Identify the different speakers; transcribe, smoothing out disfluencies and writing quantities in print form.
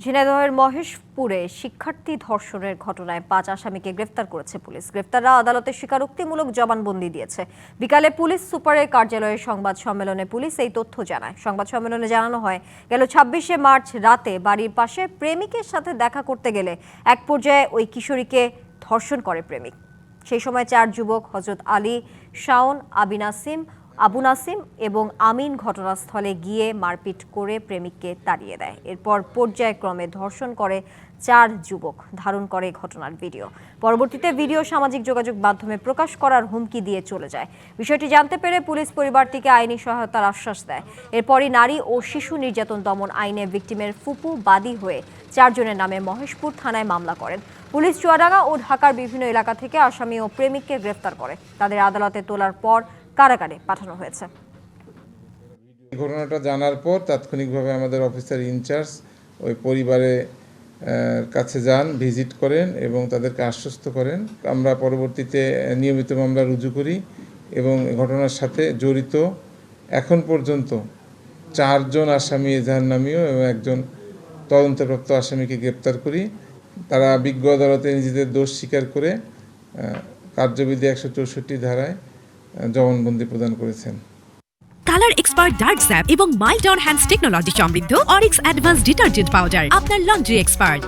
Speaker 1: ঝিনাইদহের মহেশপুরে শিক্ষার্থী ধর্ষণের ঘটনায় ৫ আসামিকে গ্রেফতার করেছে পুলিশ। গ্রেফতাররা আদালতে স্বীকারোক্তিমূলক জবানবন্দি দিয়েছে। বিকালে পুলিশ সুপারের কার্যালয়ে সংবাদ সম্মেলনে পুলিশ এই তথ্য জানায়। সংবাদ সম্মেলনে জানানো হয়, গেল ২৬শে মার্চ রাতে বাড়ির পাশে প্রেমিকের সাথে দেখা করতে গেলে এক পর্যায়ে ওই কিশোরীকে ধর্ষণ করে প্রেমিক। সেই সময় ৪ যুবক হযরত আলী, শাওন, আবু নাসিম এবং আমিন ঘটনাস্থলে গিয়ে মারপিট করে প্রেমিককে তাড়িয়ে দেয়। এরপর পর্যায়ক্রমে ধর্ষণ করে ৪ যুবক ধারণ করে ঘটনার ভিডিও। পরবর্তীতে ভিডিও সামাজিক যোগাযোগ মাধ্যমে প্রকাশ করার হুমকি দিয়ে চলে যায়। বিষয়টি জানতে পেরে পুলিশ পরিবারটিকে আইনি সহায়তার আশ্বাস দেয়। এরপরই নারী ও শিশু নির্যাতন দমন আইনে ভিকটিমের ফুপু বাদী হয়ে ৪ জনের নামে মহেশপুর থানায় মামলা করেন। পুলিশ চুয়াডাঙ্গা ও ঢাকার বিভিন্ন এলাকা থেকে আসামি ও প্রেমিককে গ্রেফতার করে তাদের আদালতে তোলার পর কারাগারে পাঠানো হয়েছে।
Speaker 2: ঘটনাটা জানার পর তাৎক্ষণিকভাবে আমাদের অফিসার ইনচার্জ ওই পরিবারের কাছে যান, ভিজিট করেন এবং তাদেরকে আশ্বস্ত করেন। আমরা পরবর্তীতে নিয়মিত মামলা রুজু করি এবং ঘটনার সাথে জড়িত এখন পর্যন্ত ৪ জন আসামি এজাহার নামীয় এবং একজন তদন্তপ্রাপ্ত আসামিকে গ্রেপ্তার করি। তারা বিজ্ঞ আদালতে নিজেদের দোষ স্বীকার করে কার্যবিধি ১৬৪ ধারায় জবানবন্দি প্রদান করেছেন।
Speaker 3: কালার এক্সপার্ট ডার্ক স্যাপ এবং মাইল্ড অন হ্যান্ডস টেকনোলজি সমৃদ্ধ অরিক্স অ্যাডভান্স ডিটারজেন্ট পাউডার আপনার লন্ড্রি এক্সপার্ট।